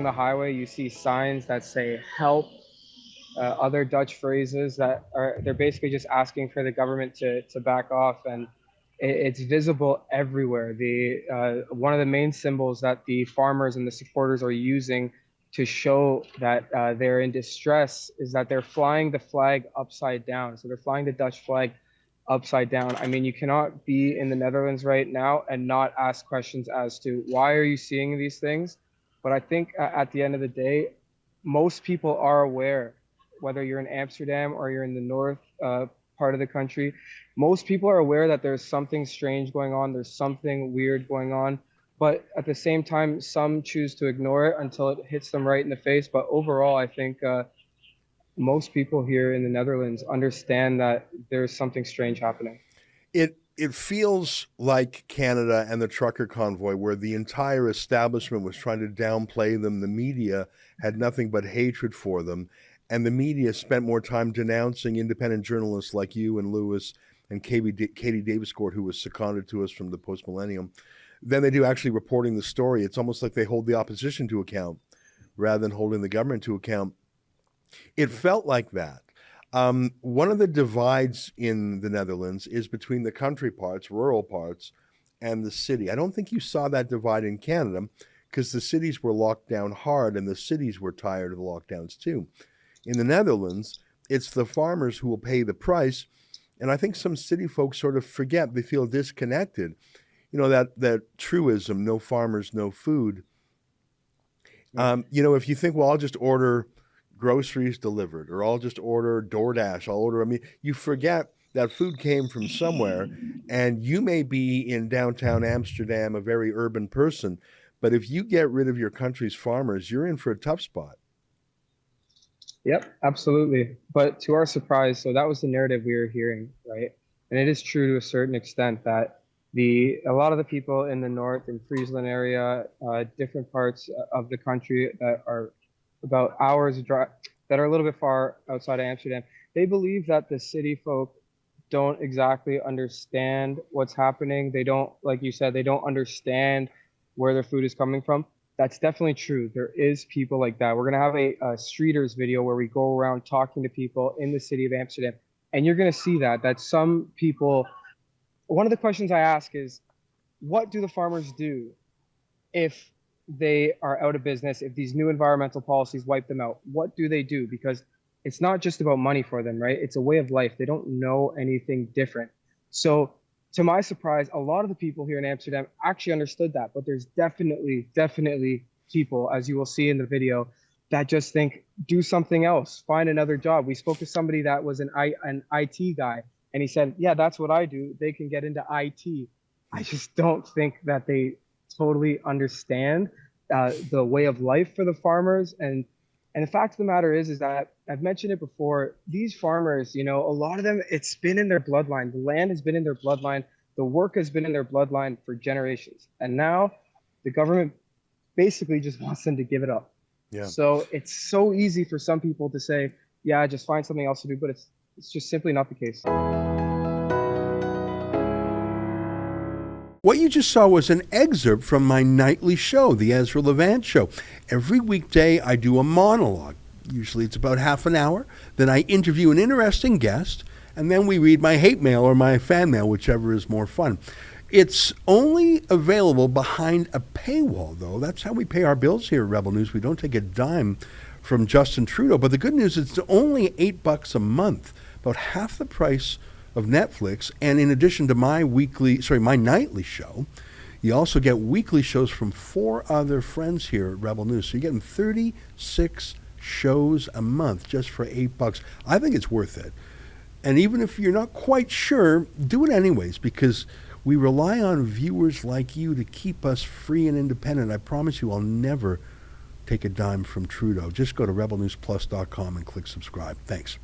the highway, you see signs that say help, other Dutch phrases that are they're basically just asking for the government to back off, and it's visible everywhere. The one of the main symbols that the farmers and the supporters are using to show that they're in distress is that they're flying the flag upside down. So they're flying the Dutch flag upside down. I mean, you cannot be in the Netherlands right now and not ask questions as to why are you seeing these things. But I think at the end of the day, most people are aware, whether you're in Amsterdam or you're in the north part of the country, most people are aware that there's something strange going on, there's something weird going on. But at the same time, some choose to ignore it until it hits them right in the face. But overall, I think most people here in the Netherlands understand that there's something strange happening. It feels like Canada and the trucker convoy, where the entire establishment was trying to downplay them. The media had nothing but hatred for them, and the media spent more time denouncing independent journalists like you and Lewis and Katie Davis-Court, who was seconded to us from the Post Millennium, than they do actually reporting the story. It's almost like they hold the opposition to account rather than holding the government to account. It felt like that. One of the divides in the Netherlands is between the country parts, rural parts, and the city. I don't think you saw that divide in Canada because the cities were locked down hard and the cities were tired of the lockdowns too. In the Netherlands, it's the farmers who will pay the price. And I think some city folks sort of forget, they feel disconnected. You know, that truism, no farmers, no food. If you think, well, I'll just order groceries delivered, or I'll just order DoorDash, you forget that food came from somewhere, and you may be in downtown Amsterdam, a very urban person, but if you get rid of your country's farmers, you're in for a tough spot. Yep, absolutely. But to our surprise, so that was the narrative we were hearing, right? And it is true to a certain extent that a lot of the people in the north, in Friesland area, different parts of the country that are about hours drive, that are a little bit far outside of Amsterdam, they believe that the city folk don't exactly understand what's happening. They don't, like you said, they don't understand where their food is coming from. That's definitely true. There is people like that. We're going to have a streeters video where we go around talking to people in the city of Amsterdam. And you're going to see that some people, one of the questions I ask is, what do the farmers do if they are out of business, if these new environmental policies wipe them out? What do they do? Because it's not just about money for them, right? It's a way of life. They don't know anything different. So to my surprise, a lot of the people here in Amsterdam actually understood that, but there's definitely people, as you will see in the video, that just think, do something else, find another job. We spoke to somebody that was an IT guy, and he said, yeah, that's what I do. They can get into IT. I just don't think that they totally understand the way of life for the farmers. And the fact of the matter is that I've mentioned it before, these farmers, a lot of them, it's been in their bloodline. The land has been in their bloodline. The work has been in their bloodline for generations. And now the government basically just wants them to give it up. Yeah. So it's so easy for some people to say, yeah, just find something else to do, but it's just simply not the case. What you just saw was an excerpt from my nightly show, The Ezra Levant Show. Every weekday, I do a monologue. Usually it's about half an hour. Then I interview an interesting guest, and then we read my hate mail or my fan mail, whichever is more fun. It's only available behind a paywall, though. That's how we pay our bills here at Rebel News. We don't take a dime from Justin Trudeau. But the good news is it's only $8 a month, about half the price of Netflix. And in addition to my nightly show, you also get weekly shows from 4 other friends here at Rebel News. So you're getting 36 shows a month just for $8. I think it's worth it. And even if you're not quite sure, do it anyways, because we rely on viewers like you to keep us free and independent. I promise you I'll never take a dime from Trudeau. Just go to rebelnewsplus.com and click subscribe. Thanks.